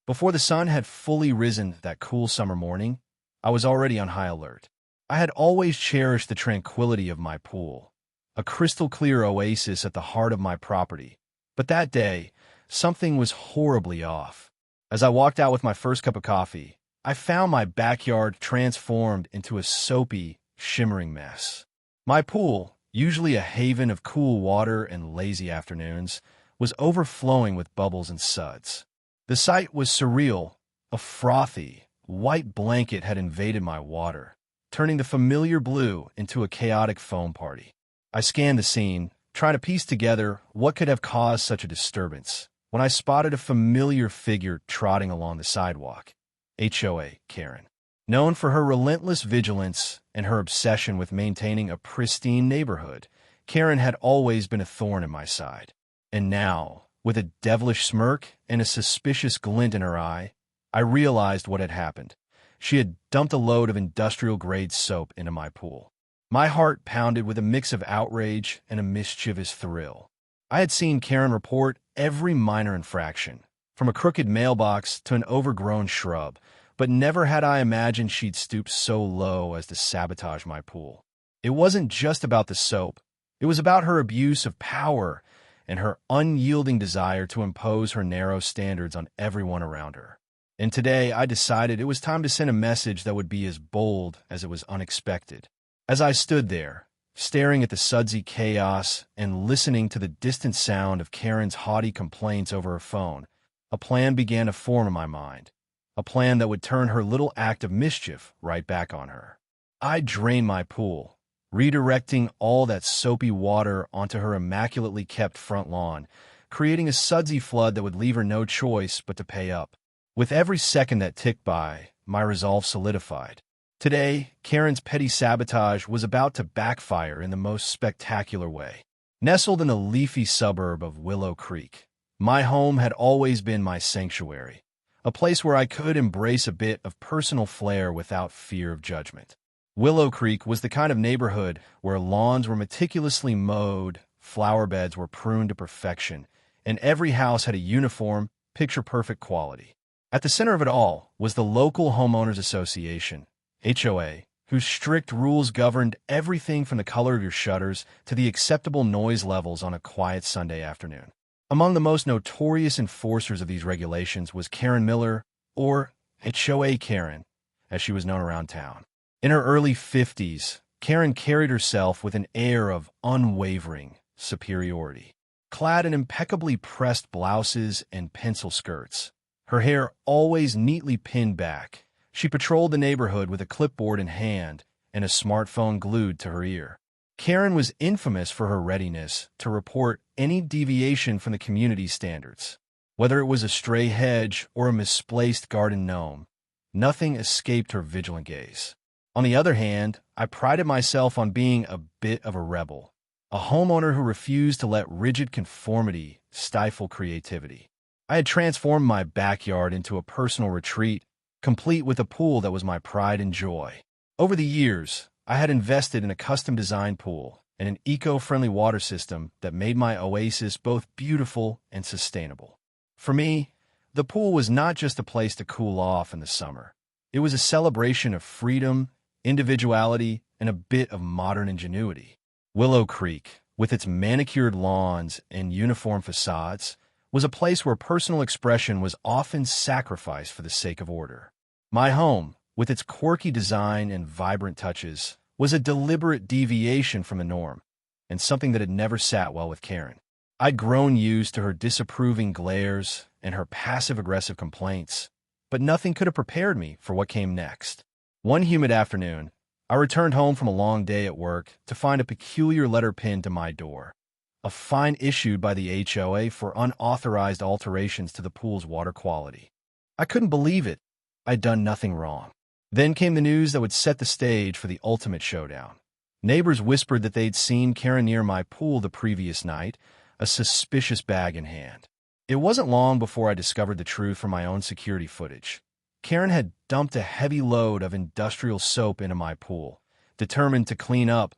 Before the sun had fully risen that cool summer morning, I was already on high alert. I had always cherished the tranquility of my pool, a crystal-clear oasis at the heart of my property. But that day, something was horribly off. As I walked out with my first cup of coffee, I found my backyard transformed into a soapy, shimmering mess. My pool, usually a haven of cool water and lazy afternoons, was overflowing with bubbles and suds. The sight was surreal. A frothy, white blanket had invaded my water, turning the familiar blue into a chaotic foam party. I scanned the scene, trying to piece together what could have caused such a disturbance, when I spotted a familiar figure trotting along the sidewalk. HOA Karen. Known for her relentless vigilance and her obsession with maintaining a pristine neighborhood, Karen had always been a thorn in my side. And now, with a devilish smirk and a suspicious glint in her eye, I realized what had happened. She had dumped a load of industrial-grade soap into my pool. My heart pounded with a mix of outrage and a mischievous thrill. I had seen Karen report every minor infraction, from a crooked mailbox to an overgrown shrub, but never had I imagined she'd stoop so low as to sabotage my pool. It wasn't just about the soap. It was about her abuse of power and her unyielding desire to impose her narrow standards on everyone around her. And today, I decided it was time to send a message that would be as bold as it was unexpected. As I stood there, staring at the sudsy chaos and listening to the distant sound of Karen's haughty complaints over her phone, a plan began to form in my mind, a plan that would turn her little act of mischief right back on her. I drained my pool, redirecting all that soapy water onto her immaculately kept front lawn, creating a sudsy flood that would leave her no choice but to pay up. With every second that ticked by, my resolve solidified. Today, Karen's petty sabotage was about to backfire in the most spectacular way. Nestled in a leafy suburb of Willow Creek, my home had always been my sanctuary, a place where I could embrace a bit of personal flair without fear of judgment. Willow Creek was the kind of neighborhood where lawns were meticulously mowed, flower beds were pruned to perfection, and every house had a uniform, picture-perfect quality. At the center of it all was the local homeowners association, HOA, whose strict rules governed everything from the color of your shutters to the acceptable noise levels on a quiet Sunday afternoon. Among the most notorious enforcers of these regulations was Karen Miller, or HOA Karen, as she was known around town. In her early 50s, Karen carried herself with an air of unwavering superiority. Clad in impeccably pressed blouses and pencil skirts, her hair always neatly pinned back, she patrolled the neighborhood with a clipboard in hand and a smartphone glued to her ear. Karen was infamous for her readiness to report any deviation from the community's standards. Whether it was a stray hedge or a misplaced garden gnome, nothing escaped her vigilant gaze. On the other hand, I prided myself on being a bit of a rebel, a homeowner who refused to let rigid conformity stifle creativity. I had transformed my backyard into a personal retreat, complete with a pool that was my pride and joy. Over the years, I had invested in a custom-designed pool and an eco-friendly water system that made my oasis both beautiful and sustainable. For me, the pool was not just a place to cool off in the summer. It was a celebration of freedom, individuality, and a bit of modern ingenuity. Willow Creek, with its manicured lawns and uniform facades, was a place where personal expression was often sacrificed for the sake of order. My home, with its quirky design and vibrant touches, was a deliberate deviation from the norm, and something that had never sat well with Karen. I'd grown used to her disapproving glares and her passive-aggressive complaints, but nothing could have prepared me for what came next. One humid afternoon, I returned home from a long day at work to find a peculiar letter pinned to my door, a fine issued by the HOA for unauthorized alterations to the pool's water quality. I couldn't believe it. I'd done nothing wrong. Then came the news that would set the stage for the ultimate showdown. Neighbors whispered that they'd seen Karen near my pool the previous night, a suspicious bag in hand. It wasn't long before I discovered the truth from my own security footage. Karen had dumped a heavy load of industrial soap into my pool, determined to clean up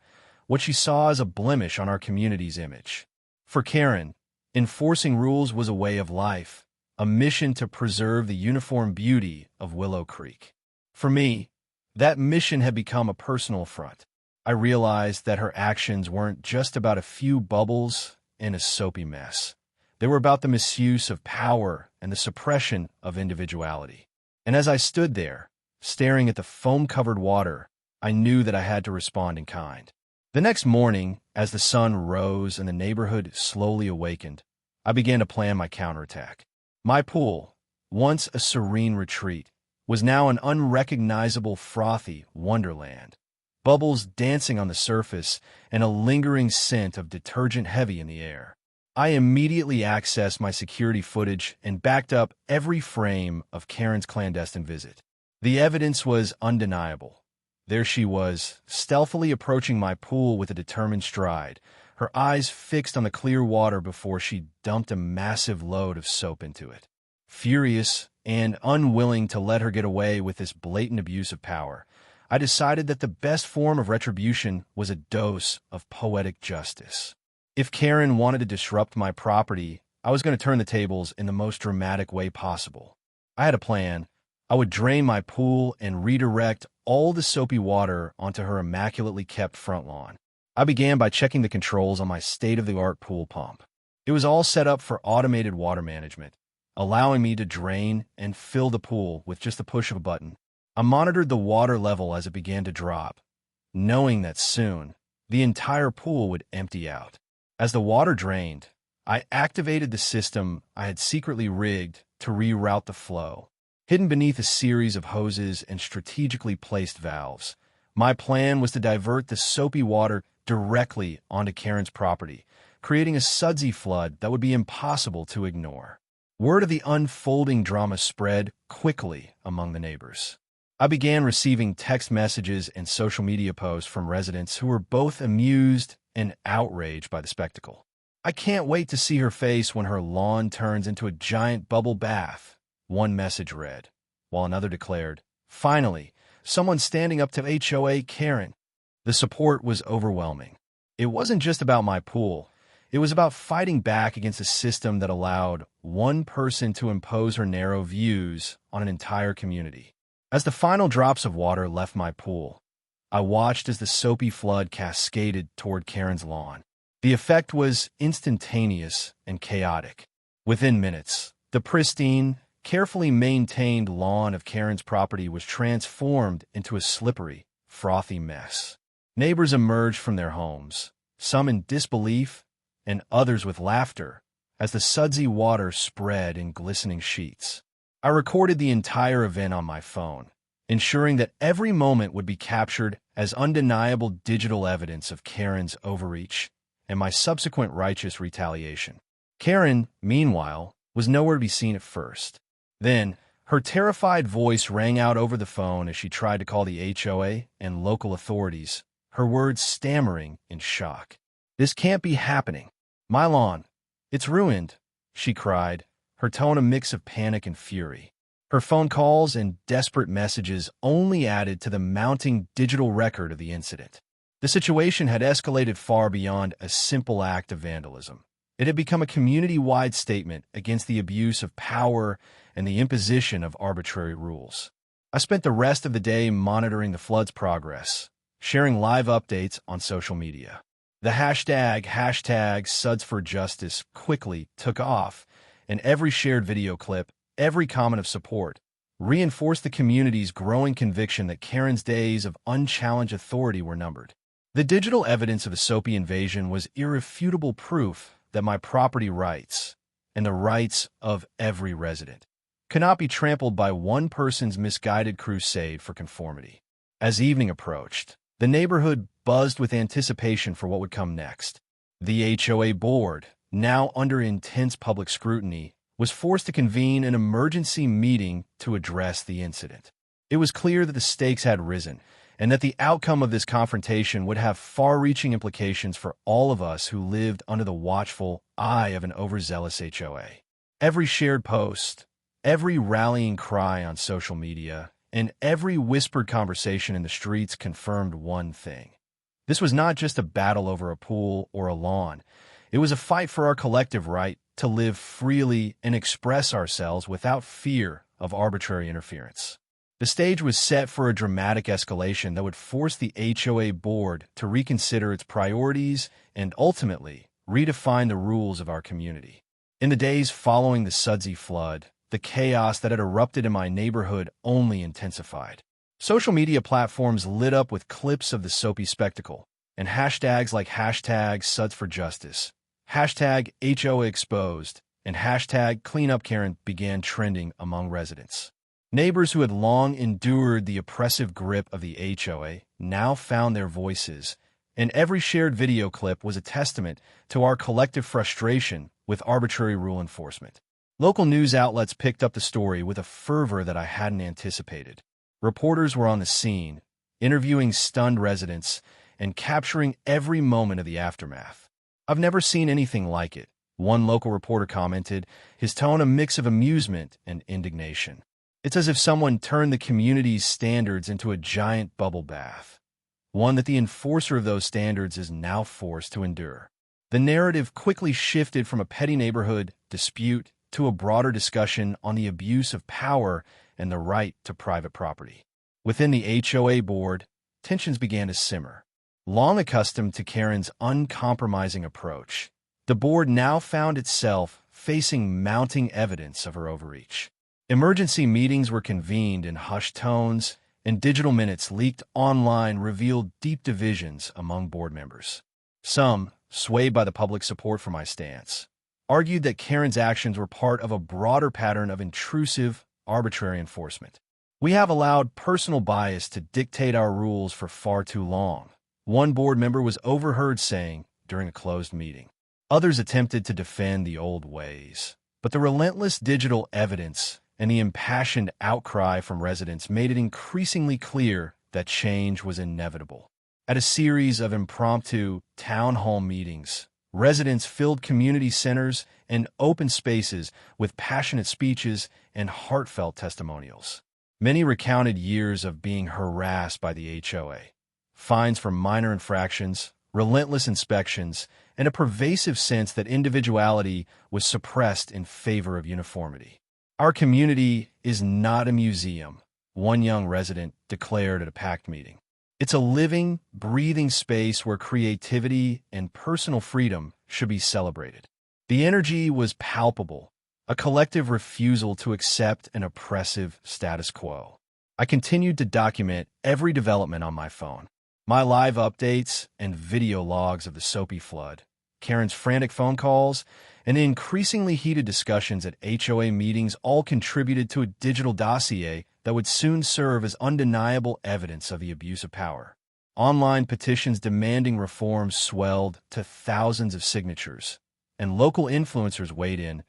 what she saw as a blemish on our community's image. For Karen, enforcing rules was a way of life, a mission to preserve the uniform beauty of Willow Creek. For me, that mission had become a personal affront. I realized that her actions weren't just about a few bubbles in a soapy mess. They were about the misuse of power and the suppression of individuality. And as I stood there, staring at the foam-covered water, I knew that I had to respond in kind. The next morning, as the sun rose and the neighborhood slowly awakened, I began to plan my counterattack. My pool, once a serene retreat, was now an unrecognizable frothy wonderland. Bubbles dancing on the surface and a lingering scent of detergent heavy in the air. I immediately accessed my security footage and backed up every frame of Karen's clandestine visit. The evidence was undeniable. There she was, stealthily approaching my pool with a determined stride, her eyes fixed on the clear water before she dumped a massive load of soap into it. Furious and unwilling to let her get away with this blatant abuse of power, I decided that the best form of retribution was a dose of poetic justice. If Karen wanted to disrupt my property, I was going to turn the tables in the most dramatic way possible. I had a plan. I would drain my pool and redirect all the soapy water onto her immaculately kept front lawn. I began by checking the controls on my state-of-the-art pool pump. It was all set up for automated water management, allowing me to drain and fill the pool with just the push of a button. I monitored the water level as it began to drop, knowing that soon the entire pool would empty out. As the water drained, I activated the system I had secretly rigged to reroute the flow. Hidden beneath a series of hoses and strategically placed valves, my plan was to divert the soapy water directly onto Karen's property, creating a Sudsy flood that would be impossible to ignore. Word of the unfolding drama spread quickly among the neighbors. I began receiving text messages and social media posts from residents who were both amused and outraged by the spectacle. "I can't wait to see her face when her lawn turns into a giant bubble bath," one message read, while another declared, "Finally, someone standing up to HOA Karen." The support was overwhelming. It wasn't just about my pool. It was about fighting back against a system that allowed one person to impose her narrow views on an entire community. As the final drops of water left my pool, I watched as the soapy flood cascaded toward Karen's lawn. The effect was instantaneous and chaotic. Within minutes, the pristine, carefully maintained lawn of Karen's property was transformed into a slippery, frothy mess. Neighbors emerged from their homes, some in disbelief and others with laughter, as the sudsy water spread in glistening sheets. I recorded the entire event on my phone, ensuring that every moment would be captured as undeniable digital evidence of Karen's overreach and my subsequent righteous retaliation. Karen, meanwhile, was nowhere to be seen at first. Then, her terrified voice rang out over the phone as she tried to call the HOA and local authorities, her words stammering in shock. "This can't be happening. My lawn, it's ruined," she cried, her tone a mix of panic and fury. Her phone calls and desperate messages only added to the mounting digital record of the incident. The situation had escalated far beyond a simple act of vandalism. It had become a community-wide statement against the abuse of power and the imposition of arbitrary rules. I spent the rest of the day monitoring the flood's progress, sharing live updates on social media. The hashtag Suds for Justice quickly took off, and every shared video clip, every comment of support, reinforced the community's growing conviction that Karen's days of unchallenged authority were numbered. The digital evidence of the soapy invasion was irrefutable proof that my property rights, and the rights of every resident, cannot be trampled by one person's misguided crusade for conformity. As evening approached, the neighborhood buzzed with anticipation for what would come next. The HOA board, now under intense public scrutiny, was forced to convene an emergency meeting to address the incident. It was clear that the stakes had risen, and that the outcome of this confrontation would have far-reaching implications for all of us who lived under the watchful eye of an overzealous HOA. Every shared post, every rallying cry on social media, and every whispered conversation in the streets confirmed one thing. This was not just a battle over a pool or a lawn. It was a fight for our collective right to live freely and express ourselves without fear of arbitrary interference. The stage was set for a dramatic escalation that would force the HOA board to reconsider its priorities and ultimately redefine the rules of our community. In the days following the Sudsy flood, the chaos that had erupted in my neighborhood only intensified. Social media platforms lit up with clips of the soapy spectacle, and hashtags like hashtag Suds for Justice, hashtag HOA Exposed, and hashtag Clean Up Karen began trending among residents. Neighbors who had long endured the oppressive grip of the HOA now found their voices, and every shared video clip was a testament to our collective frustration with arbitrary rule enforcement. Local news outlets picked up the story with a fervor that I hadn't anticipated. Reporters were on the scene, interviewing stunned residents and capturing every moment of the aftermath. "I've never seen anything like it," one local reporter commented, his tone a mix of amusement and indignation. "It's as if someone turned the community's standards into a giant bubble bath, one that the enforcer of those standards is now forced to endure." The narrative quickly shifted from a petty neighborhood dispute to a broader discussion on the abuse of power and the right to private property. Within the HOA board, tensions began to simmer. Long accustomed to Karen's uncompromising approach, the board now found itself facing mounting evidence of her overreach. Emergency meetings were convened in hushed tones, and digital minutes leaked online revealed deep divisions among board members. Some, swayed by the public support for my stance, argued that Karen's actions were part of a broader pattern of intrusive, arbitrary enforcement. "We have allowed personal bias to dictate our rules for far too long," one board member was overheard saying during a closed meeting. Others attempted to defend the old ways, but the relentless digital evidence and the impassioned outcry from residents made it increasingly clear that change was inevitable. At a series of impromptu town hall meetings, residents filled community centers and open spaces with passionate speeches and heartfelt testimonials. Many recounted years of being harassed by the HOA, fines for minor infractions, relentless inspections, and a pervasive sense that individuality was suppressed in favor of uniformity. "Our community is not a museum," one young resident declared at a packed meeting. "It's a living, breathing space where creativity and personal freedom should be celebrated." The energy was palpable, a collective refusal to accept an oppressive status quo. I continued to document every development on my phone. My live updates and video logs of the soapy flood, Karen's frantic phone calls, and the increasingly heated discussions at HOA meetings all contributed to a digital dossier that would soon serve as undeniable evidence of the abuse of power. Online petitions demanding reform swelled to thousands of signatures, and local influencers weighed in,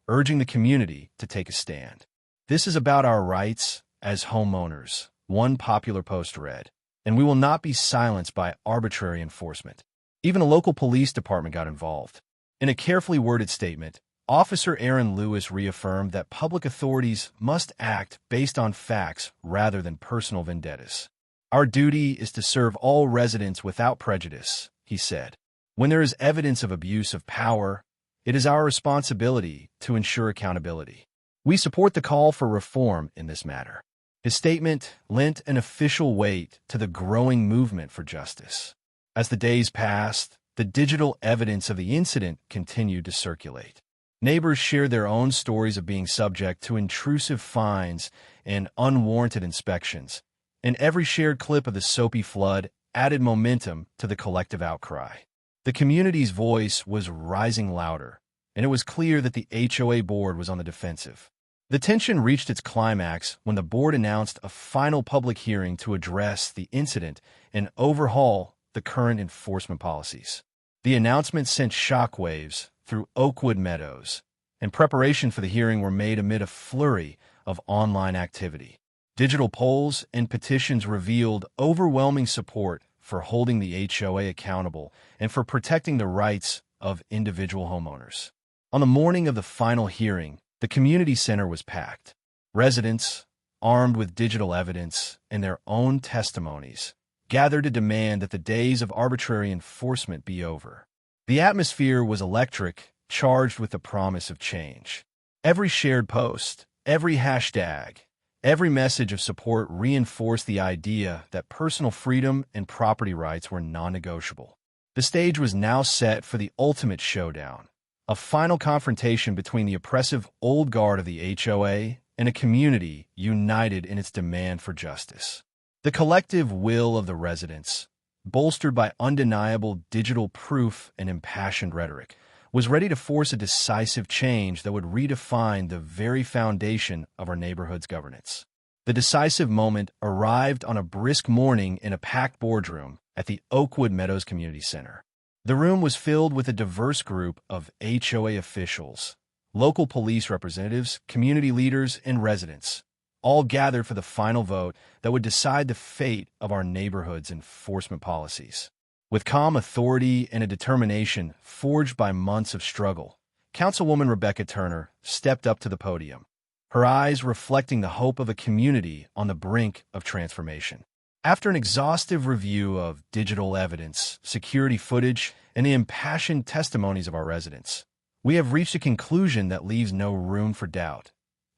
urging the community to take a stand. "This is about our rights as homeowners," one popular post read, "and we will not be silenced by arbitrary enforcement." Even a local police department got involved. In a carefully worded statement, Officer Aaron Lewis reaffirmed that public authorities must act based on facts rather than personal vendettas. "Our duty is to serve all residents without prejudice," he said. "When there is evidence of abuse of power, it is our responsibility to ensure accountability. We support the call for reform in this matter." His statement lent an official weight to the growing movement for justice. As the days passed, the digital evidence of the incident continued to circulate. Neighbors shared their own stories of being subject to intrusive fines and unwarranted inspections, and every shared clip of the soapy flood added momentum to the collective outcry. The community's voice was rising louder, and it was clear that the HOA board was on the defensive. The tension reached its climax when the board announced a final public hearing to address the incident and overhaul the current enforcement policies. The announcement sent shockwaves through Oakwood Meadows, and preparation for the hearing were made amid a flurry of online activity. Digital polls and petitions revealed overwhelming support for holding the HOA accountable and for protecting the rights of individual homeowners. On the morning of the final hearing, the community center was packed. Residents, armed with digital evidence and their own testimonies, gathered to demand that the days of arbitrary enforcement be over. The atmosphere was electric charged with the promise of change. Every shared post, every hashtag, every message of support reinforced the idea that personal freedom and property rights were non-negotiable. The stage was now set for the ultimate showdown, a final confrontation between the oppressive old guard of the HOA and a community united in its demand for justice. The collective will of the residents, bolstered by undeniable digital proof and impassioned rhetoric, was ready to force a decisive change that would redefine the very foundation of our neighborhood's governance. The decisive moment arrived on a brisk morning in a packed boardroom at the Oakwood Meadows Community Center. The room was filled with a diverse group of HOA officials, local police representatives, community leaders, and residents, all gathered for the final vote that would decide the fate of our neighborhood's enforcement policies. With calm authority and a determination forged by months of struggle, Councilwoman Rebecca Turner stepped up to the podium, her eyes reflecting the hope of a community on the brink of transformation. After an exhaustive review of digital evidence, security footage, and the impassioned testimonies of our residents, we have reached a conclusion that leaves no room for doubt.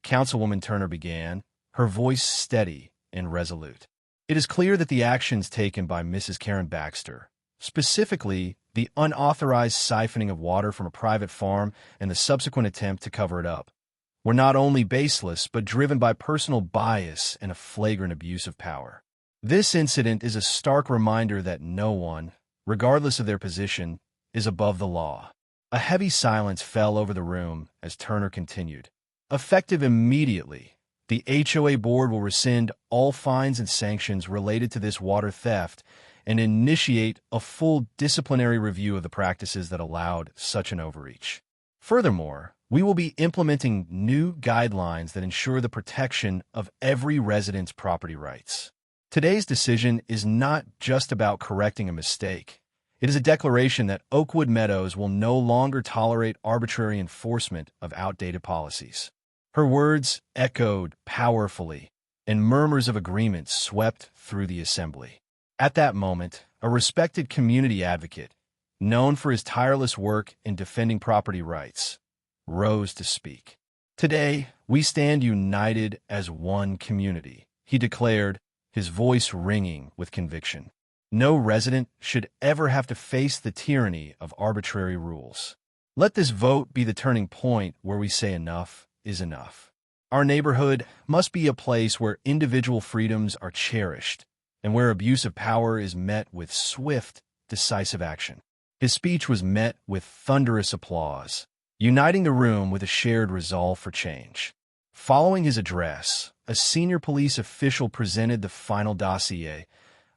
Councilwoman Turner began, her voice steady and resolute. It is clear that the actions taken by Mrs. Karen Baxter, specifically the unauthorized siphoning of water from a private farm and the subsequent attempt to cover it up, were not only baseless but driven by personal bias and a flagrant abuse of power. This incident is a stark reminder that no one, regardless of their position, is above the law. A heavy silence fell over the room as Turner continued. Effective immediately, the HOA board will rescind all fines and sanctions related to this water theft and initiate a full disciplinary review of the practices that allowed such an overreach. Furthermore, we will be implementing new guidelines that ensure the protection of every resident's property rights. Today's decision is not just about correcting a mistake. It is a declaration that Oakwood Meadows will no longer tolerate arbitrary enforcement of outdated policies. Her words echoed powerfully, and murmurs of agreement swept through the assembly. At that moment, a respected community advocate, known for his tireless work in defending property rights, rose to speak. "Today, we stand united as one community," he declared, his voice ringing with conviction. "No resident should ever have to face the tyranny of arbitrary rules. Let this vote be the turning point where we say enough is enough. Our neighborhood must be a place where individual freedoms are cherished and where abuse of power is met with swift, decisive action." His speech was met with thunderous applause, uniting the room with a shared resolve for change. Following his address, a senior police official presented the final dossier,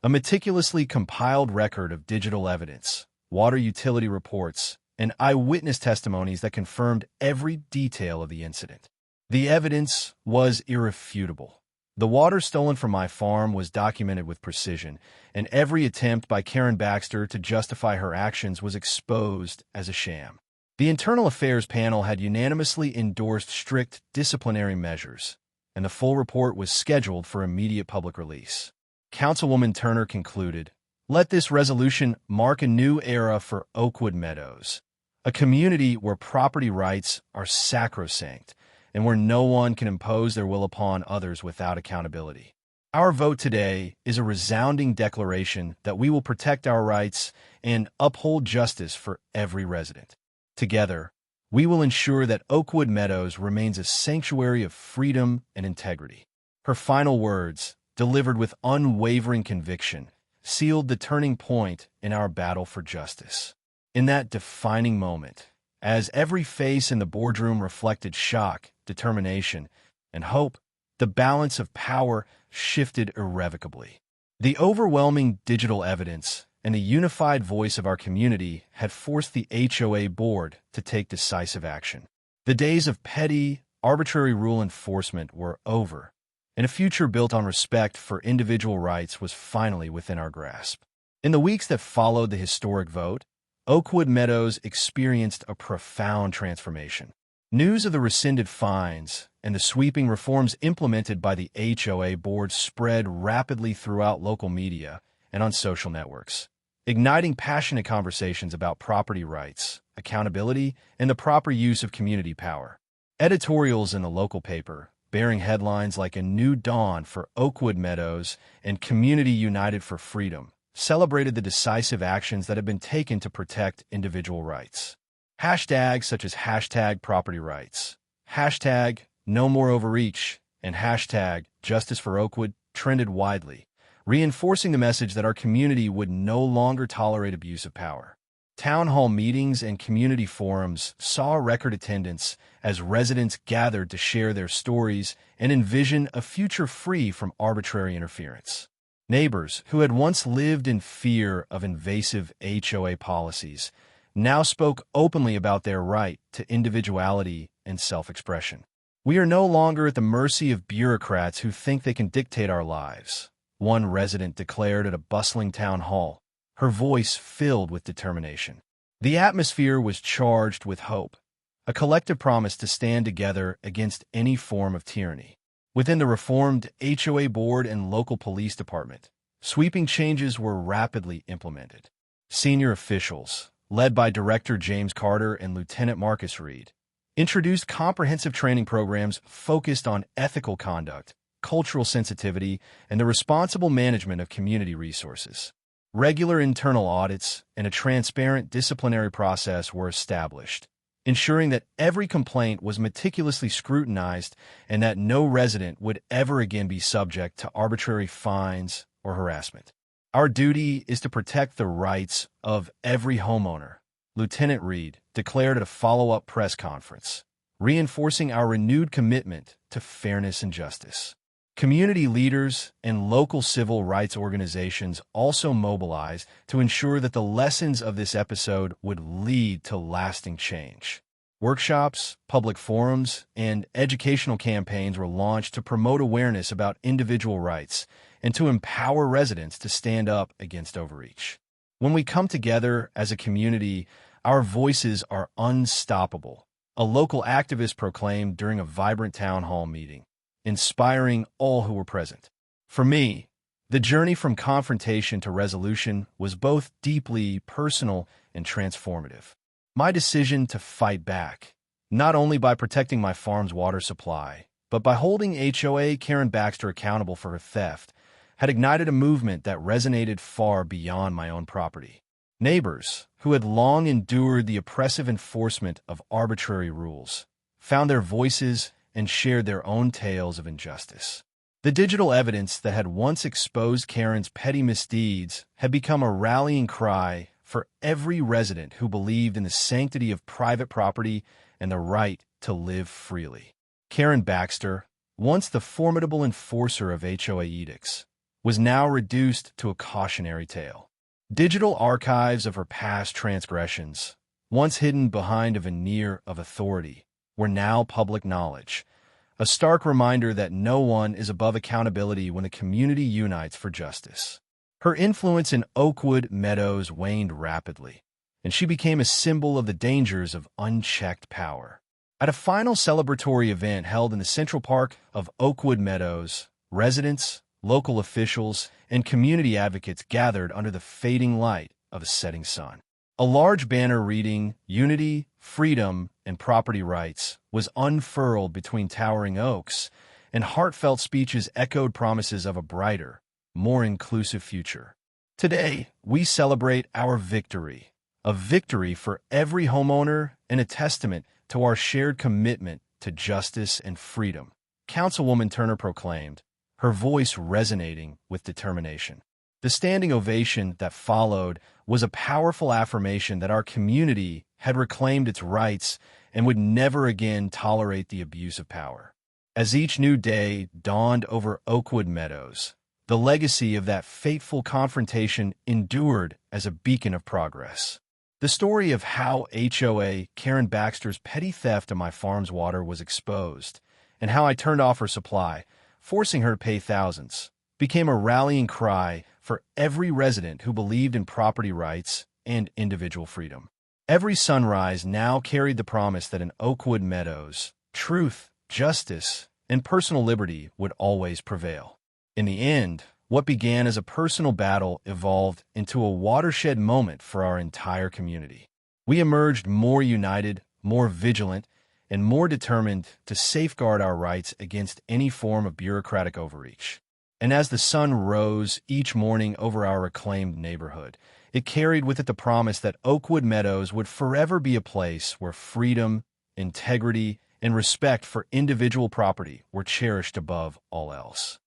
a meticulously compiled record of digital evidence, water utility reports, and eyewitness testimonies that confirmed every detail of the incident. The evidence was irrefutable. The water stolen from my farm was documented with precision, and every attempt by Karen Baxter to justify her actions was exposed as a sham. The Internal Affairs panel had unanimously endorsed strict disciplinary measures, and the full report was scheduled for immediate public release. Councilwoman Turner concluded, "Let this resolution mark a new era for Oakwood Meadows, a community where property rights are sacrosanct and where no one can impose their will upon others without accountability. Our vote today is a resounding declaration that we will protect our rights and uphold justice for every resident. Together, we will ensure that Oakwood Meadows remains a sanctuary of freedom and integrity." Her final words, delivered with unwavering conviction, sealed the turning point in our battle for justice. In that defining moment, as every face in the boardroom reflected shock, determination, and hope, the balance of power shifted irrevocably. The overwhelming digital evidence and the unified voice of our community had forced the HOA board to take decisive action. The days of petty, arbitrary rule enforcement were over, and a future built on respect for individual rights was finally within our grasp. In the weeks that followed the historic vote, Oakwood Meadows experienced a profound transformation. News of the rescinded fines and the sweeping reforms implemented by the HOA board spread rapidly throughout local media and on social networks, igniting passionate conversations about property rights, accountability, and the proper use of community power. Editorials in the local paper, bearing headlines like "A New Dawn for Oakwood Meadows" and "Community United for Freedom," celebrated the decisive actions that have been taken to protect individual rights. Hashtags such as hashtag property rights, hashtag no more overreach, and hashtag justice for Oakwood trended widely, reinforcing the message that our community would no longer tolerate abuse of power. Town hall meetings and community forums saw record attendance as residents gathered to share their stories and envision a future free from arbitrary interference. Neighbors who had once lived in fear of invasive HOA policies now spoke openly about their right to individuality and self-expression. "We are no longer at the mercy of bureaucrats who think they can dictate our lives," one resident declared at a bustling town hall, her voice filled with determination. The atmosphere was charged with hope, a collective promise to stand together against any form of tyranny. Within the reformed HOA board and local police department, sweeping changes were rapidly implemented. Senior officials, led by Director James Carter and Lieutenant Marcus Reed, introduced comprehensive training programs focused on ethical conduct, cultural sensitivity, and the responsible management of community resources. Regular internal audits and a transparent disciplinary process were established, ensuring that every complaint was meticulously scrutinized and that no resident would ever again be subject to arbitrary fines or harassment. "Our duty is to protect the rights of every homeowner," Lieutenant Reed declared at a follow-up press conference, reinforcing our renewed commitment to fairness and justice. Community leaders and local civil rights organizations also mobilized to ensure that the lessons of this episode would lead to lasting change. Workshops, public forums, and educational campaigns were launched to promote awareness about individual rights and to empower residents to stand up against overreach. When we come together as a community, our voices are unstoppable, a local activist proclaimed during a vibrant town hall meeting, inspiring all who were present. For me, the journey from confrontation to resolution was both deeply personal and transformative. My decision to fight back, not only by protecting my farm's water supply, but by holding HOA Karen Baxter accountable for her theft, had ignited a movement that resonated far beyond my own property. Neighbors, who had long endured the oppressive enforcement of arbitrary rules, found their voices and shared their own tales of injustice. The digital evidence that had once exposed Karen's petty misdeeds had become a rallying cry for every resident who believed in the sanctity of private property and the right to live freely. Karen Baxter, once the formidable enforcer of HOA edicts, was now reduced to a cautionary tale. Digital archives of her past transgressions, once hidden behind a veneer of authority, were now public knowledge, a stark reminder that no one is above accountability when the community unites for justice. Her influence in Oakwood Meadows waned rapidly, and she became a symbol of the dangers of unchecked power. At a final celebratory event held in the Central Park of Oakwood Meadows, residents, local officials, and community advocates gathered under the fading light of a setting sun. A large banner reading "Unity, Freedom, and Property Rights" was unfurled between towering oaks, and heartfelt speeches echoed promises of a brighter, more inclusive future. Today, we celebrate our victory, a victory for every homeowner and a testament to our shared commitment to justice and freedom, Councilwoman Turner proclaimed, her voice resonating with determination. The standing ovation that followed was a powerful affirmation that our community had reclaimed its rights and would never again tolerate the abuse of power. As each new day dawned over Oakwood Meadows, the legacy of that fateful confrontation endured as a beacon of progress. The story of how HOA Karen Baxter's petty theft of my farm's water was exposed, and how I turned off her supply, forcing her to pay thousands, became a rallying cry for every resident who believed in property rights and individual freedom. Every sunrise now carried the promise that in Oakwood Meadows, truth, justice, and personal liberty would always prevail. In the end, what began as a personal battle evolved into a watershed moment for our entire community. We emerged more united, more vigilant, and more determined to safeguard our rights against any form of bureaucratic overreach. And as the sun rose each morning over our reclaimed neighborhood, it carried with it the promise that Oakwood Meadows would forever be a place where freedom, integrity, and respect for individual property were cherished above all else.